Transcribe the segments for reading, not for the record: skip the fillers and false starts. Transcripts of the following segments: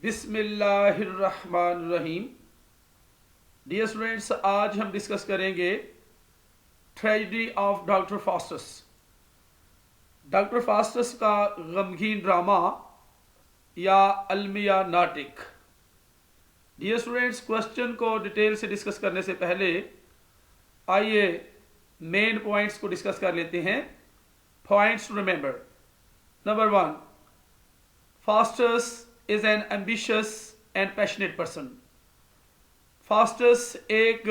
बिस्मिल्लाहिर्रहमानिर्रहीम। Dear students, आज हम डिस्कस करेंगे tragedy of doctor Faustus. Doctor Faustus का गमगीन ड्रामा या अलमिया नाटिक। डियर स्टूडेंट्स, क्वेश्चन को डिटेल से डिस्कस करने से पहले आइए मेन पॉइंट्स को डिस्कस कर लेते हैं। Points to remember. Number 1, Faustus is an ambitious and passionate person. Faustus एक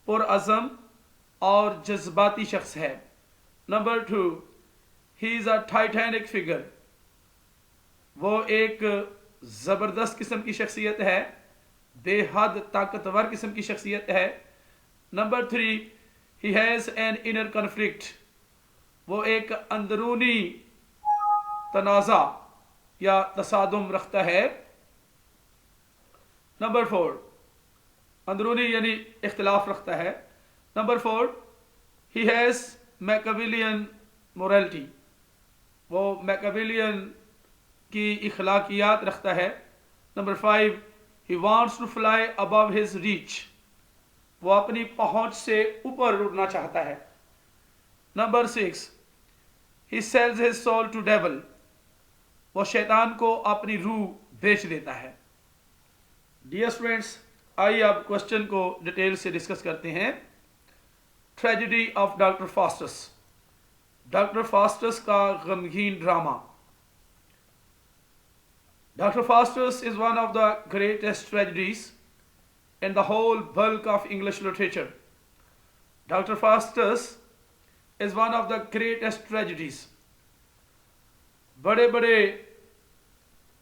पुरअज़म और जज्बाती शख्स है। Number 2, he is a titanic figure. वो एक ज़बरदस्त किस्म की शख्सियत है, बेहद ताकतवर किस्म की शख्सियत है। Number 3, he has an inner conflict. वो एक अंदरूनी तनाज़ा या तसादुम रखता है। नंबर 4, अंदरूनी यानी इख्तिलाफ रखता है। Number 4, he has Machiavellian morality. वो मैकियावेलियन की इखलाकियात रखता है। Number 5, he wants to fly above his reach. वो अपनी पहुंच से ऊपर उड़ना चाहता है। Number 6, he sells his soul to devil. वो शैतान को अपनी रूह बेच देता है। डियर स्टूडेंट्स, आइए अब क्वेश्चन को डिटेल से डिस्कस करते हैं। Tragedy of doctor Faustus. Doctor Faustus का गमगीन ड्रामा। Doctor Faustus is one of the greatest tragedies in the whole bulk of English literature. Doctor Faustus is one of the greatest tragedies. बड़े बड़े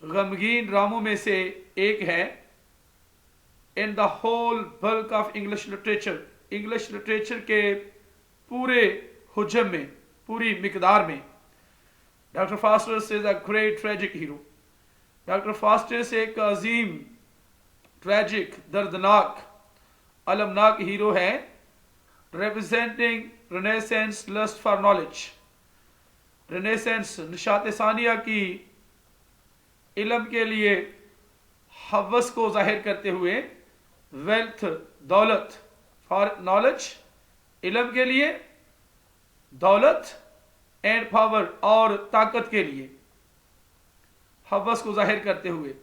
गमगीन ड्रामों में से एक है in the whole bulk of English literature. English literature के पूरे हुजम में, पूरी मिकदार में doctor Faustus is a great tragic hero. Doctor Faustus एक अजीम, ट्रेजिक, दर्दनाक, अलमनाक हीरो है, representing Renaissance lust for knowledge. Renaissance, निशात सानिया की इल्म के लिए हवस को जाहिर करते हुए, वेल्थ, दौलत, फॉर नॉलेज, इल्म के लिए, दौलत एंड पावर, और ताकत के लिए हवस को जाहिर करते हुए।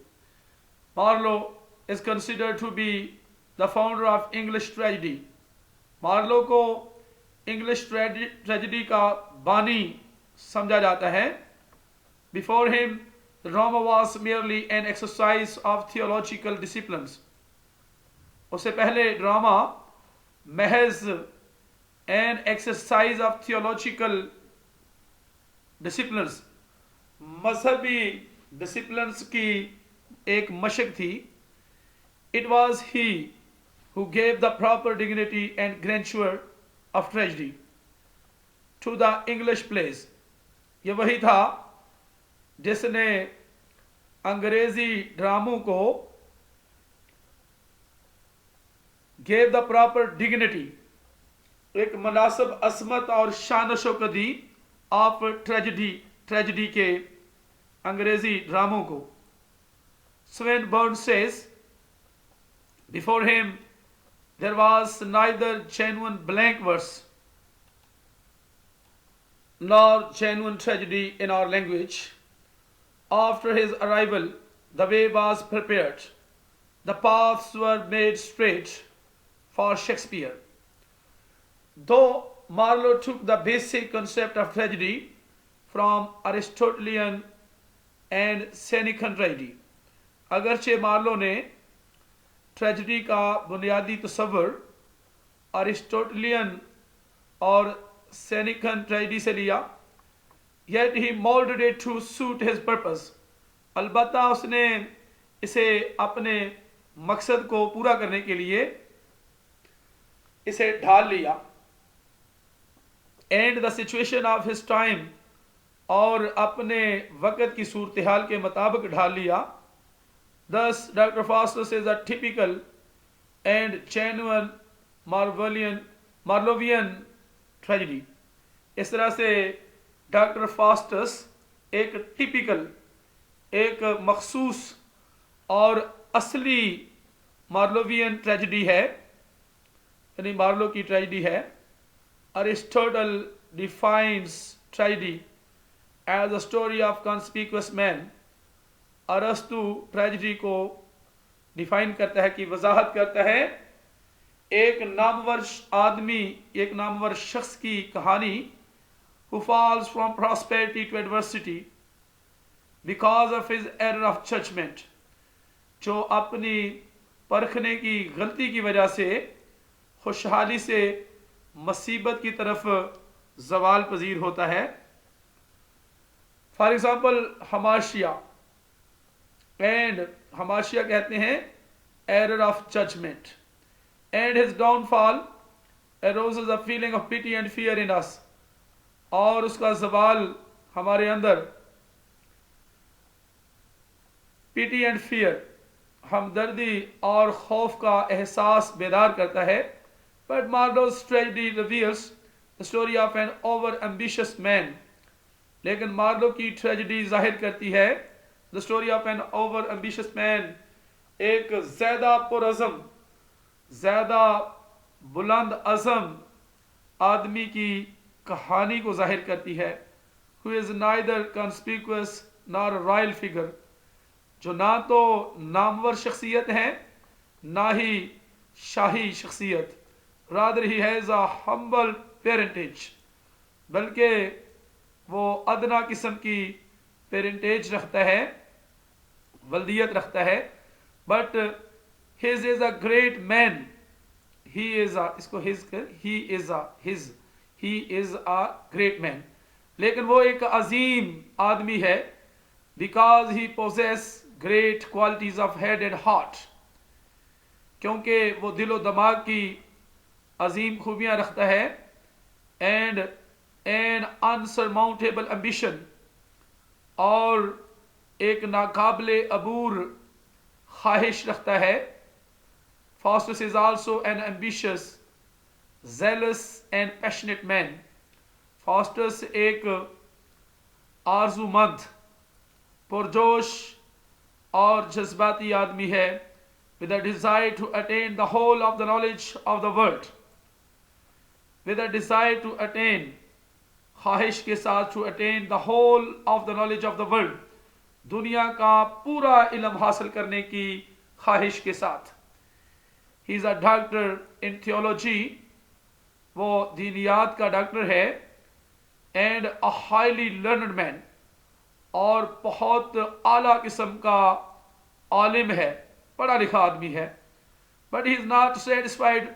Marlowe is considered to be the founder of English tragedy. Marlowe को इंग्लिश ट्रेजेडी का बानी समझा जाता है। Before him the drama was merely an exercise of theological disciplines. उससे पहले ड्रामा महज an exercise of theological disciplines, मजहबी डिसिप्लिन्स की एक मशक थी। It was he who gave the proper dignity and grandeur of tragedy to the English place. ये वही था जिसने अंग्रेजी ड्रामों को गेव द प्रॉपर डिग्निटी, एक मुनासिब असमत और शान शौकत दी ऑफ ट्रेजेडी के अंग्रेजी ड्रामों को। Swinburne says, before him there was neither genuine blank verse nor genuine tragedy in our language. After his arrival, the way was prepared. The paths were made straight for Shakespeare. Though Marlowe took the basic concept of tragedy from Aristotelian and Senecan tragedy, अगरचे Marlowe ने tragedy का बुनियादी तस्वर अरिस्टोटलियन और सेनिकन tragedy से लिया, yet he molded it to suit his purpose. अलबत्ता उसने इसे अपने मकसद को पूरा करने के लिए इसे ढाल लिया। And the situation of his time, और अपने वक़्त की सूरत हाल के मुताबिक ढाल लिया। Thus, Dr. Faustus is a typical and genuine Marlovian tragedy. इस तरह से डॉक्टर फास्टस एक टिपिकल, एक मखसूस और असली मार्लोवियन ट्रेजेडी है, यानी मार्लो की ट्रेजेडी है। Aristotle defines tragedy as a story of conspicuous man. अरस्तु ट्रेजेडी को डिफाइन करता है, कि वजाहत करता है एक नामवर आदमी, एक नामवर शख्स की कहानी, who falls from prosperity to adversity because of his error of judgment, जो अपनी परखने की गलती की वजह से खुशहाली से मुसीबत की तरफ जवाल पजीर होता है। फॉर एग्जाम्पल हमाशिया, एंड हमाशिया कहते हैं error of judgement, and his downfall arouses a feeling of pity and fear in us, और उसका जवाल हमारे अंदर पीटी एंड फियर, हमदर्दी और खौफ का एहसास बेदार करता है। But Marlowe's tragedy reveals the story of an over ambitious man, लेकिन मार्लो की ट्रेजेडी जाहिर करती है the story of an over ambitious man, एक ज्यादा पुरअज़म, ज्यादा बुलंद अज़म आदमी की कहानी को जाहिर करती है। who is neither conspicuous nor a royal figure, जो ना तो नामवर शख्सियत है ना ही शाही शख्सियत, rather he has a humble parentage, बल्कि वो अदना किस्म की पेरेंटेज रखता है, वल्दियत रखता है। But his is a great man, he is a, इसको his, he is a, his, he is a great man, लेकिन वो एक अजीम आदमी है, because he possess great qualities of head and heart, क्योंकि वो दिलो दिमाग की अजीम खूबियां रखता है, and an unsurmountable ambition, और एक नाकाबिले अबूर ख्वाहिश रखता है। Faustus is also an ambitious, zealous and passionate man. Faustus एक आरजूमंद, पुरजोश और जज्बाती आदमी है, with a desire to attain the whole of the knowledge of the world, with a desire to attain, ख्वाहिश के साथ, to attain the whole of the knowledge of the world, दुनिया का पूरा इल्म हासिल करने की ख्वाहिश के साथ। He is a doctor in theology, वो दीनियात का डॉक्टर है, and a highly learned man, और बहुत आला किस्म का आलिम है, पढ़ा लिखा आदमी है। But he is not satisfied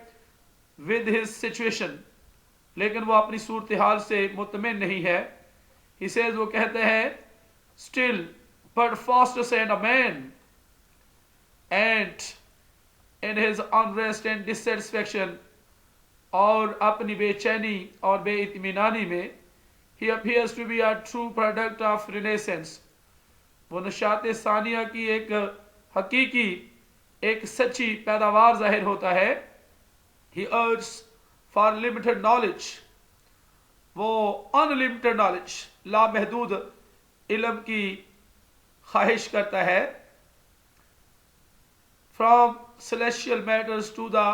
with his situation, लेकिन वो अपनी सूरत हाल से मुतमिन नहीं है। He says, वो कहते हैं, still but Faustus and a man, and in his unrest and dissatisfaction, और अपनी बेचैनी और बेइत्मीनानी में, he appears to be a true product of Renaissance, वो नशात सानिया की एक हकीकी, एक सच्ची पैदावार जाहिर होता है। He urges for limited knowledge, वो अनलिमिटेड नॉलेज, लामहदूद इल्म की ख्वाहिश करता है। From celestial matters to the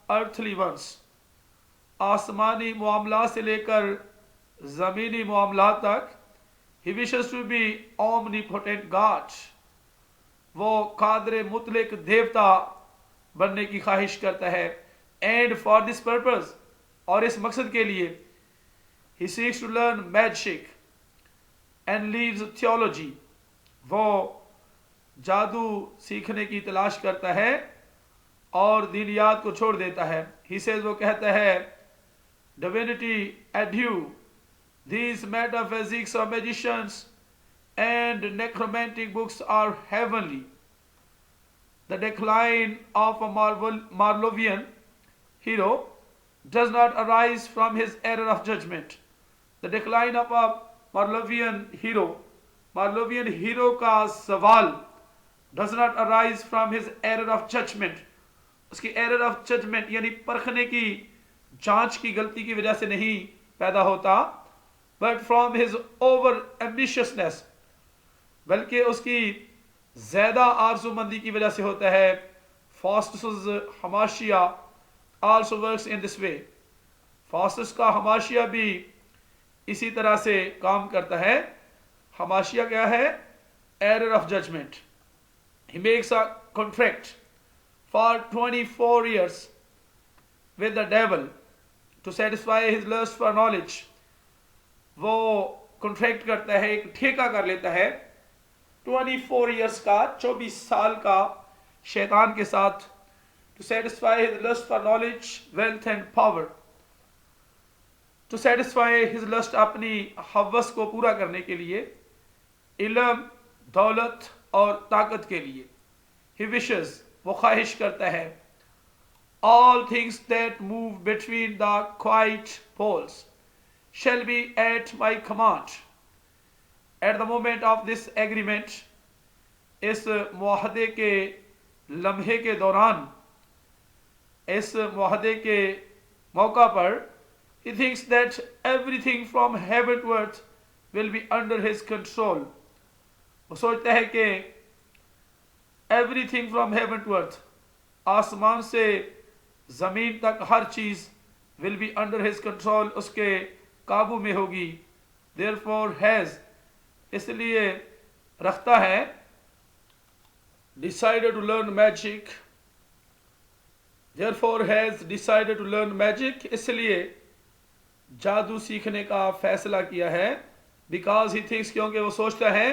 earthly ones, आसमानी मामला से लेकर ज़मीनी मामला तक। He wishes to be omnipotent God, वो कादर मुतलक देवता बनने की ख्वाहिश करता है। And for this purpose, और इस मकसद के लिए, he seeks to learn magic and leaves theology, वो जादू सीखने की तलाश करता है और दीनियात को छोड़ देता है। He says, वो कहता है, divinity adieu, these metaphysics of magicians and necromantic books are heavenly. The decline of a Marlovian hero does not arise from his error of judgment. The decline of a Marlovian hero का सवाल does not arise from his error of judgment, उसकी error of judgment यानी परखने की, जांच की गलती की वजह से नहीं पैदा होता, but from his over ambitiousness, बल्कि उसकी ज़्यादा आरज़ूमंदी की वजह से होता है। फास्टस हमाशिया also works in this way. Faustus का हमाशिया भी इसी तरह से काम करता है। हमाशिया क्या है? Error of judgement. He makes a contract for 24 years with the devil to satisfy his lust for knowledge। वो कॉन्ट्रैक्ट करता है, एक ठेका कर लेता है 24 years का, 24 साल का शैतान के साथ। to satisfy his lust for knowledge, wealth and power। to satisfy his lust, अपनी हवस को पूरा करने के लिए, इल्म, दौलत और ताकत के लिए। he wishes, वो ख्वाहिश करता है। all things that move between the quiet poles shall be at my command। at the moment of this agreement, इस मुआहदे के लम्हे के दौरान, इस मुआहदे के मौका पर, he thinks that everything from heaven to earth will be under his control। वो सोचता है कि everything from heaven to earth, आसमान से ज़मीन तक हर चीज़ will be under his control, उसके काबू में होगी। therefore has, इसलिए रखता है, decided to learn magic। therefore has decided to learn magic, इसलिए जादू सीखने का फैसला किया है। because he thinks, क्योंकि वो सोचता है,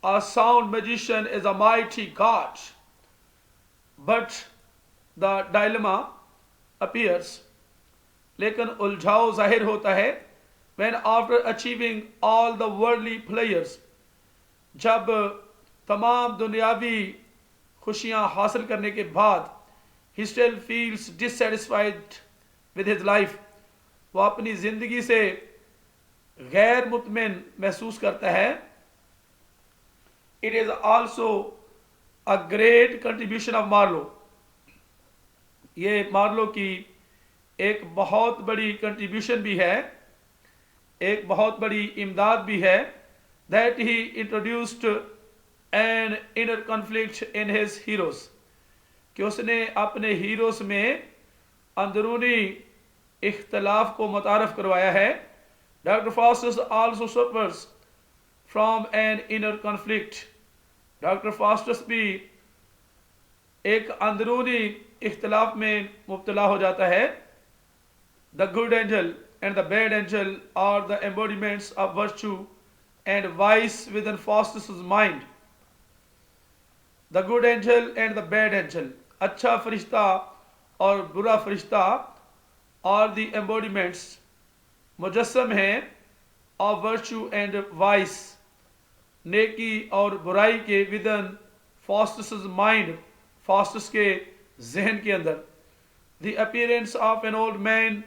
a sound magician is a mighty god। but the dilemma appears, लेकिन उलझाव जाहिर होता है, when after achieving all the worldly pleasures, जब तमाम दुनियावी खुशियां हासिल करने के बाद, he still feels dissatisfied with his life, वो अपनी जिंदगी से गैर मुतमिन महसूस करता है। it is also a great contribution of Marlowe, ये मार्लो की एक बहुत बड़ी कंट्रीब्यूशन भी है, एक बहुत बड़ी इमदाद भी है, that he introduced an inner conflict in his heroes, कि उसने अपने हीरोस में अंदरूनी इख्तलाफ को मुतारफ करवाया है। Doctor Faustus also suffers from an inner conflict, doctor Faustus भी एक अंदरूनी इख्तलाफ में मुब्तला हो जाता है। The good angel and the bad angel are the embodiments of virtue and vice within Faustus's mind। The good angel and the bad angel, अच्छा फरिश्ता और बुरा फरिश्ता, are the embodiments, मुजस्सम हैं, of virtue and vice, नेकी और बुराई के, within Faustus's mind, Faustus के जहन के अंदर। The appearance of an old man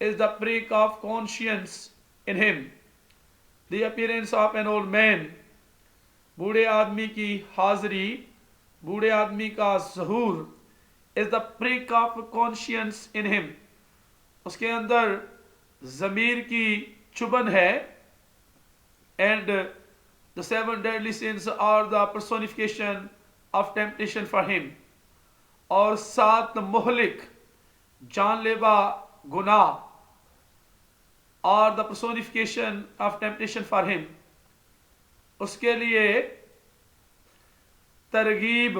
is the prick of conscience in him। The appearance of an old man, बूढ़े आदमी की हाजिरी, बूढ़े आदमी का ज़हूर, is the prick of conscience in him, उसके अंदर ज़मीर की चुभन है। and the 7 deadly sins are the personification of temptation for him, और 7 मुहलिक जानलेवा गुनाह और the personification of temptation for him, उसके लिए तरगीब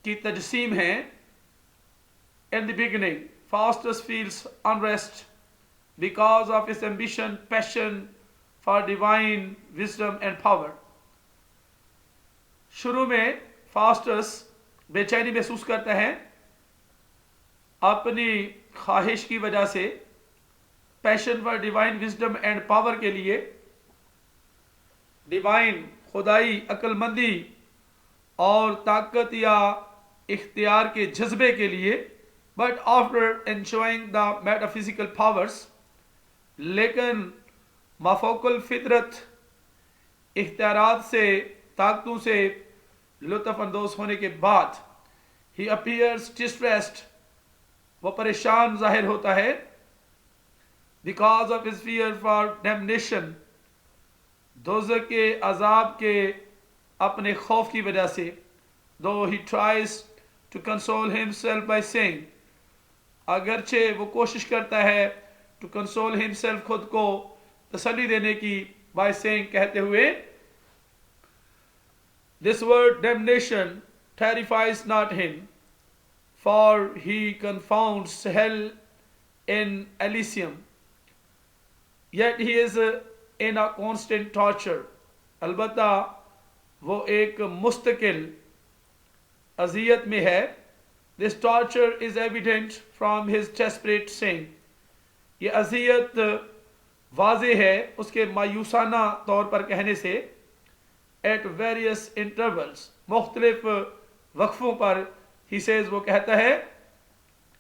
की तजसीम है। In the beginning, Faustus feels unrest because of his ambition, passion for divine wisdom and power। शुरू में फास्टस बेचैनी महसूस करता है अपनी ख्वाहिश की वजह से, passion for divine wisdom and power के लिए, डिवाइन खुदाई अक्लमंदी और ताकत या इख्तियार के जज्बे के लिए। But after enjoying the metaphysical powers, लेकिन माफोकल फितरत इख्तियारात से, ताकतों से लुत्फ अंदोज होने के बाद, ही अपीयर्स डिस्ट्रेस्ड, वो परेशान जाहिर होता है। Because of his fear for damnation, दोज़ख के अजाब के अपने खौफ की वजह से, though he tries to console himself by saying, अगरचे वो कोशिश करता है to console himself, खुद को तसल्ली देने की, by saying, कहते हुए, this word damnation terrifies not him, for he confounds hell in Elysium, yet he is in a constant torture. अलबत्ता वो एक मुस्तकिल अजियत में है. This torture is evident from his desperate saying. ये अजियत वाज़े है उसके मायूसाना तौर पर कहने से. At various intervals, मुख्तलिफ वक्फों पर, he says, वो कहता है,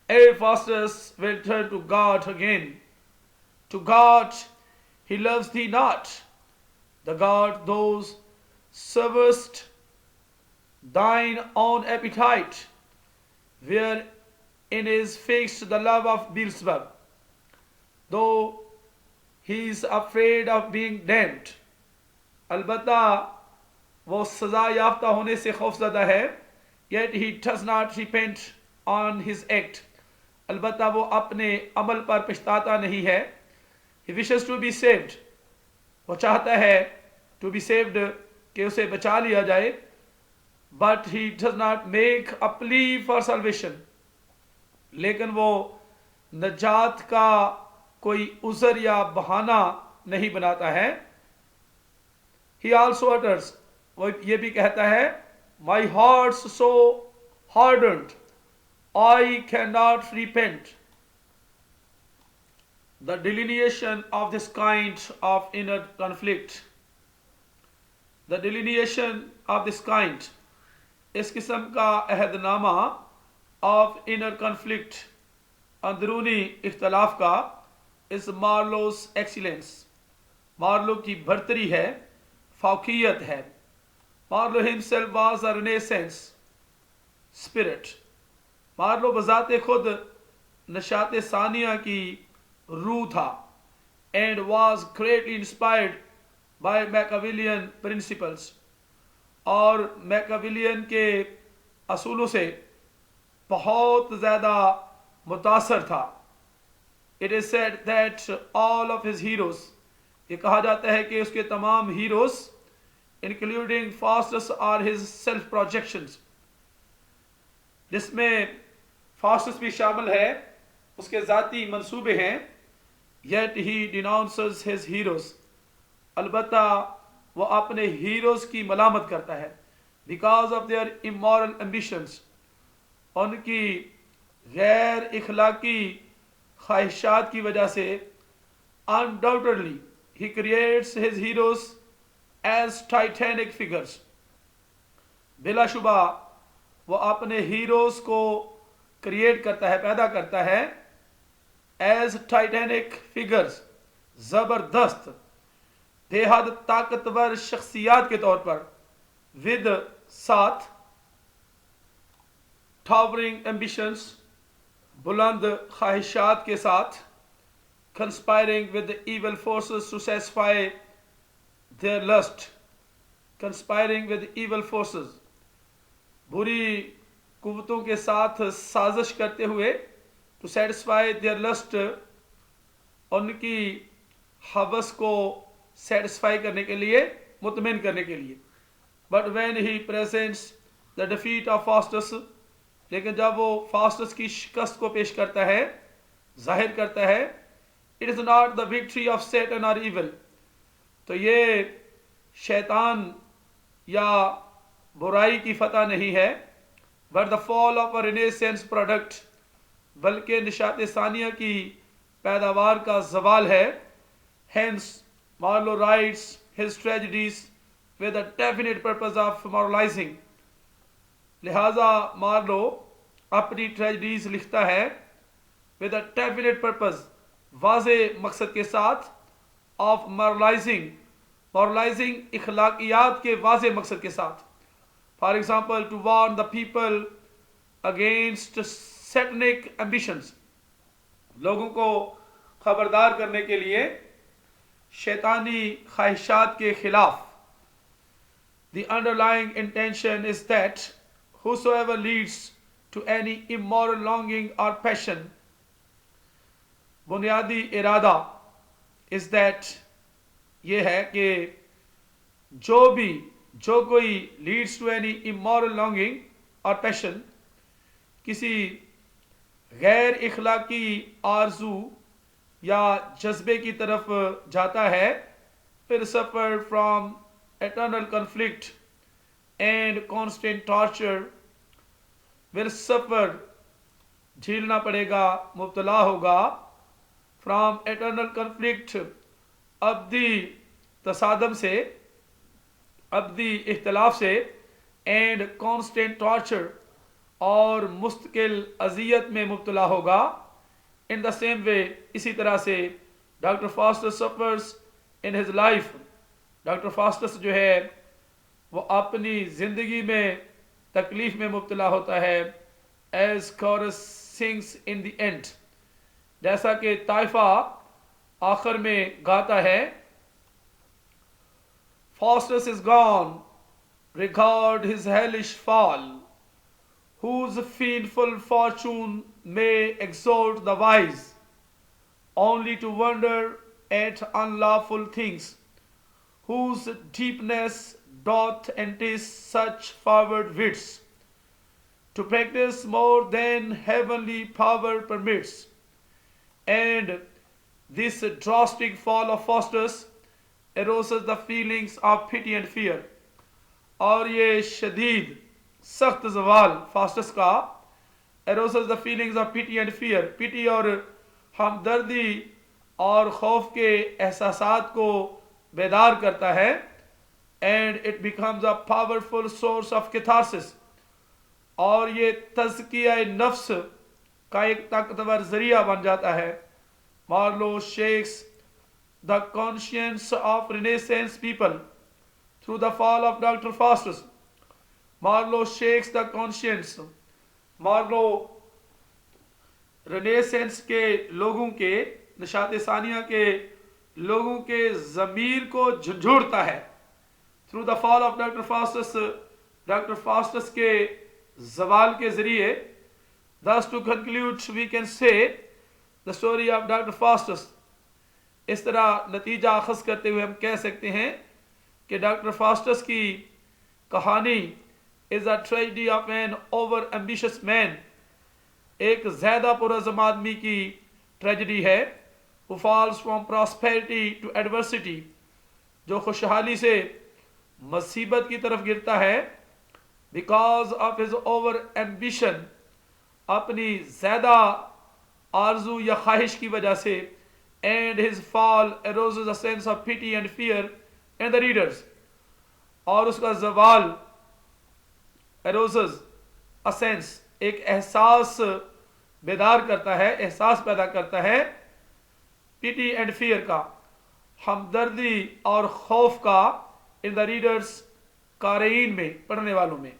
A Faustus will turn to God again. To God he loves thee not, the God thou servest thine own appetite, wherein is fixed the love of Beelzebub, though he is afraid of being damned. अलबत्ता वो सजा याफ्ता होने से खौफज़दा है, yet he does not repent on his act. अलबत्ता वो अपने अमल पर पछताता नहीं है. He wishes to be saved. वो चाहता है to be saved, कि उसे बचा लिया जाए. But he does not make a plea for salvation. लेकिन वो नजात का कोई उज़र या बहाना नहीं बनाता है. He also utters, वो ये भी कहता है, My heart's so hardened, I cannot repent. The delineation of this kind of inner conflict, the delineation of this kind, इस किस्म का अहदनामा of inner conflict, अंदरूनी इख्तलाफ का, is Marlowe's excellence. मार्लो की बरतरी है, फाकियत है. Marlowe himself was a Renaissance spirit. Marlowe बजाते खुद नशात सानिया की रूह था, and was greatly inspired by Machiavellian principles, और मैकाविलियन के असूलों से बहुत ज़्यादा मुतासर था. It is said that all of his heroes, ये कहा जाता है कि उसके तमाम heroes, including Faustus, are his self projections, जिसमें फास्टस भी शामिल है, उसके ज़ाती मंसूबे हैं. Yet he denounces his heroes, अलबत्ता वो अपने हीरोज की मलामत करता है, because of their immoral ambitions, उनकी गैर इखलाकी ख्वाहिशात की वजह से. Undoubtedly he creates his heroes as titanic figures. बिलाशुबा वो अपने हीरोज को क्रिएट करता है, पैदा करता है, as titanic figures, जबरदस्त बेहद ताकतवर शख्सियात के तौर पर, with साथ towering ambitions, बुलंद ख्वाहिशात के साथ, conspiring with the evil forces to satisfy their lust, conspiring with evil forces, बुरी कुव्वतों के साथ साजिश करते हुए, to satisfy their lust, उनकी हवस को सेटिस्फाई करने के लिए, मुतमिन करने के लिए. But when he presents the defeat of Faustus, लेकिन जब वो फास्टस की शिकस्त को पेश करता है, जाहिर करता है, it is not the victory of Satan or evil, तो ये शैतान या बुराई की फतह नहीं है, but the fall of a Renaissance product, बल्कि निशात सानिया की पैदावार का जवाल है. Hence Marlowe writes his tragedies with a definite purpose of moralizing. लिहाजा मार्लो अपनी ट्रेजेडीज लिखता है with a definite purpose, वाज़े मकसद के साथ, of moralizing, moralizing इखलाकियात के वाज़े मकसद के साथ. For example, to warn the people against satanic ambitions, लोगों को खबरदार करने के लिए शैतानी ख्वाहिशात के खिलाफ. The underlying intention is that whosoever leads to any immoral longing or passion, बुनियादी इरादा इज दैट ये है कि जो कोई leads to any immoral longing और पैशन, किसी गैर इखलाकी आरजू या जज्बे की तरफ जाता है, फिर suffer from eternal conflict and constant torture, will suffer झेलना पड़ेगा, मुब्तला होगा, फ्रॉम एटर्नल कन्फ्लिक्ट अब्दी तसादम से, अब्दी इख्तलाफ से, एंड कॉन्स्टेंट टॉर्चर और मुस्तकिल अजियत में मुब्तला होगा। इन द सेम वे, इसी तरह से doctor Faustus suffers in his life, doctor Faustus जो है वो अपनी ज़िंदगी में तकलीफ में मुब्तला होता है। As chorus sings in the end, जैसा कि ताइफा आखिर में गाता है, Faustus is gone, regard his hellish fall, whose fiendful fortune may exalt the wise, only to wonder at unlawful things, whose deepness doth entice such forward wits, to practice more than heavenly power permits. And this drastic fall of Faustus arouses the feelings of pity and fear. और ये शदीद सख्त जवाल Faustus का arouses the feelings of pity and fear, pity और हमदर्दी और खौफ के एहसासात को बेदार करता है। and it becomes a powerful source of catharsis, और ये तज़किया नफ्स का एक ताकतवर जरिया बन जाता है। Marlowe shakes the conscience of Renaissance people through the fall of Dr. Faustus. Marlowe shakes the conscience. Marlowe Renaissance के लोगों के, नशात सानिया के लोगों के ज़मीर को झंझोड़ता है। Through the fall of Dr. Faustus, Dr. Faustus के ज़वाल के ज़रिए। Thus to conclude, we can say the story of Dr. Faustus. इस तरह नतीजा अखज़ करते हुए हम कह सकते हैं कि डॉक्टर फास्टस की कहानी is a tragedy of an over ambitious man, एक ज़्यादा पुरज़म आदमी की ट्रेजेडी है। Who falls from prosperity to adversity, जो खुशहाली से मुसीबत की तरफ गिरता है। Because of his over ambition, अपनी ज़्यादा आरजू या ख्वाहिश की वजह से। And his fall arouses a sense of pity and fear in the readers, और उसका ज़वाल arouses a sense, एक एहसास बेदार करता है, एहसास पैदा करता है pity and fear का, हमदर्दी और खौफ का in the readers, क़ारीन में, पढ़ने वालों में।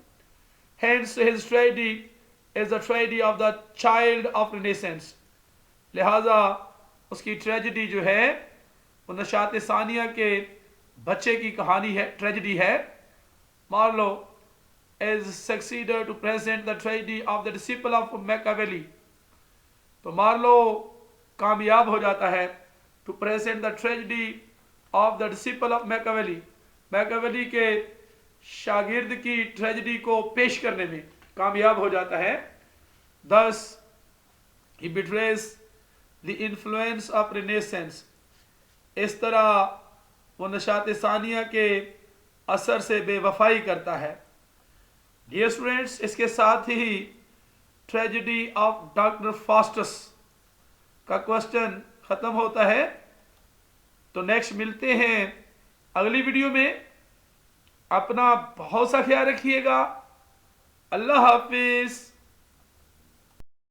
Hence his tragedy is the tragedy of the child of Renaissance, लिहाजा उसकी ट्रेजेडी जो है वो नशात सानिया के बच्चे की कहानी है, ट्रेजेडी है। Marlowe is succeeded to present the tragedy of the disciple of Machiavelli, तो मार्लो कामयाब हो जाता है to present the tragedy of the disciple of Machiavelli, Machiavelli के शागिर्द की ट्रेजेडी को पेश करने में कामयाब हो जाता है। Thus he betrays the influence of renaissance, इस तरह वो नशात सानिया के असर से बेवफाई करता है। डियर स्टूडेंट्स, इसके साथ ही ट्रेजेडी ऑफ डॉक्टर फास्टस का क्वेश्चन ख़त्म होता है। तो नेक्स्ट मिलते हैं अगली वीडियो में। अपना बहुत सा ख्याल रखिएगा। अल्लाह हाफिज़।